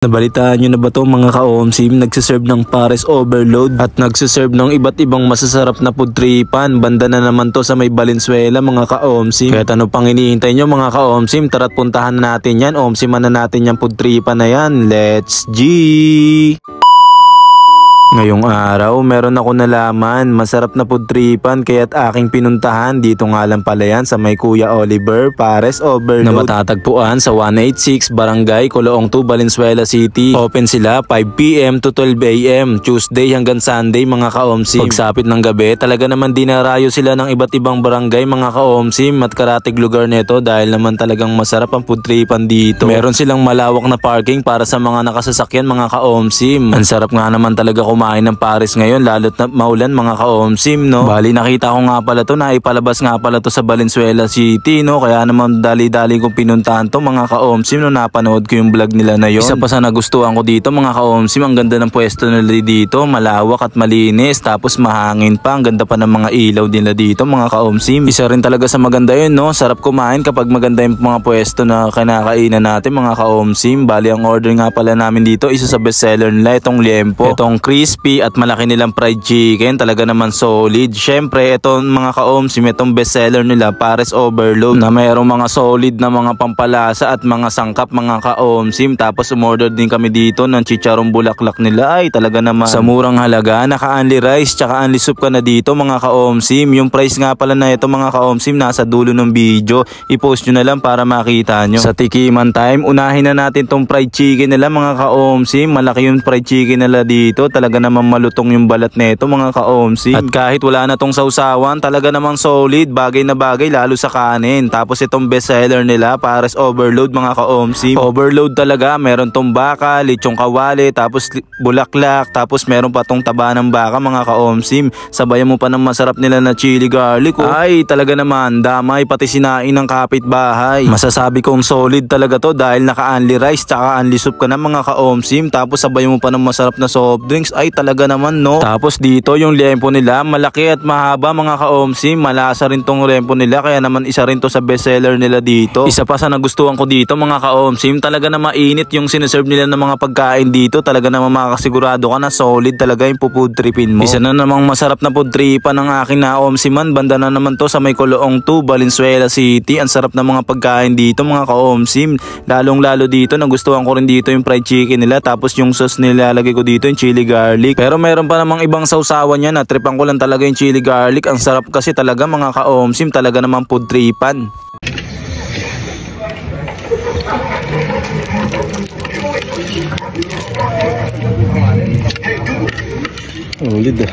Nabalitaan nyo na ba to mga ka-OMSIM? Nagsiserve ng Pares Overload at nagsiserve ng iba't ibang masasarap na pudtripan. Banda na naman to sa may Valenzuela mga ka-OMSIM. Kaya ano pang iniintay nyo mga ka-OMSIM? Tara't puntahan natin yan. OMSIM na natin yung pudtripan na yan. Let's G! Ngayong araw, meron ako nalaman, masarap na pudtripan kaya't aking pinuntahan. Dito nga lang pala yan sa may Kuya Oliver, Pares Overload na matatagpuan sa 186 Barangay Coloong 2, Valenzuela City. Open sila 5 PM to 12 AM, Tuesday hanggang Sunday mga ka-OMSIM. Pagsapit ng gabi, talaga naman dinarayo sila ng iba't ibang barangay mga ka-OMSIM at karatig lugar nito dahil naman talagang masarap ang pudtripan dito. Meron silang malawak na parking para sa mga nakasasakyan mga ka-OMSIM. Ang sarap nga naman talaga kumain ng Pares ngayon lalo't na maulan mga ka-OMSIM, no? Bali nakita ko nga pala to na ipalabas nga pala to sa Valenzuela City, no? Kaya naman dali-dali kong pinuntahan to mga ka-OMSIM, no? Napanood ko yung vlog nila na yon. Isa pa sa nagustuhan ko dito mga ka-OMSIM, ang ganda ng pwesto nila dito, malawak at malinis, tapos mahangin pa, ang ganda pa ng mga ilaw nila dito mga ka-OMSIM. Isa rin talaga sa maganda yun, no? Sarap kumain kapag maganda yung mga pwesto na kinakainan natin mga ka-OMSIM. Bali ang order nga pala namin dito, isa sa bestseller nila, itong liempo, itong crispy at malaki nilang fried chicken, talaga naman solid. Syempre itong mga ka-OMSIM, itong bestseller nila Pares Overload na mayroong mga solid na mga pampalasa at mga sangkap mga ka-OMSIM. Tapos umorder din kami dito ng chicharong bulaklak nila, ay talaga naman sa murang halaga, naka-only rice tsaka only soup ka na dito mga ka-OMSIM. Yung price nga pala na ito mga ka-OMSIM nasa dulo ng video, i-post nyo na lang para makita nyo. Sa tikiman time, unahin na natin tong fried chicken nila mga ka-OMSIM. Malaki yung fried chicken nila dito, talaga naman malutong yung balat nito mga ka-OMSIM. At kahit wala na tong sausawan, talaga namang solid, bagay na bagay lalo sa kanin. Tapos itong bestseller nila Pares Overload mga ka-OMSIM, overload talaga. Meron tong baka, lechong kawali, tapos bulaklak, tapos meron pa tong taba ng baka mga ka-OMSIM. Sabayan mo pa ng masarap nila na chili garlic, oh. Ay talaga naman damay, pati sinain ng kapitbahay. Masasabi kong solid talaga to dahil naka-only rice tsaka only soup ka na mga ka-OMSIM. Tapos sabayan mo pa ng masarap na soft drinks, ay talaga naman, no? Tapos dito yung liempo nila, malaki at mahaba mga ka-OMSIM. Malasa rin tong liempo nila, kaya naman isa rin to sa bestseller nila dito. Isa pa sa nagustuhan ko dito mga ka-OMSIM, talaga na mainit yung sineserve nila ng mga pagkain dito. Talaga naman makakasigurado ka na solid talaga yung pupudtripin mo. Isa na namang masarap na pudtripan ng akin na OMSIM-an. Banda na naman to sa may Coloong 2, Valenzuela City. Ang sarap ng mga pagkain dito mga ka-OMSIM. Lalong lalo dito, nagustuhan ko rin dito yung fried chicken nila. Tapos yung sauce nilalagay ko dito yung chili garlic. Pero meron pa namang ibang sausawan yan, natripan ko lang talaga yung chili garlic. Ang sarap kasi talaga mga ka-OMSIM, talaga namang pudtripan. Ulit ah.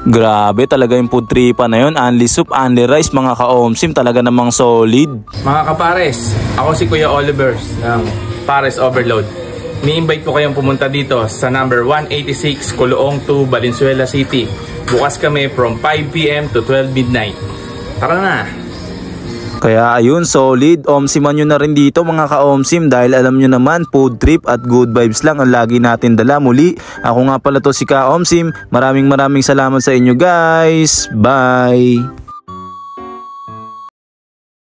Grabe talaga yung pudtripan na yun. Only soup, only rice mga ka-OMSIM, talaga namang solid. Mga kapares, ako si Kuya Oliver ng Pares Overload. Ni-invite ko kayong pumunta dito sa number 186 Coloong 2, Valenzuela City. Bukas kami from 5 PM to 12 midnight. Tara na! Kaya ayun, solid. OMSIM-an nyo na rin dito mga ka-OMSIM dahil alam nyo naman, food trip at good vibes lang ang lagi natin dala. Muli, ako nga pala to si ka-OMSIM. Maraming salamat sa inyo guys. Bye!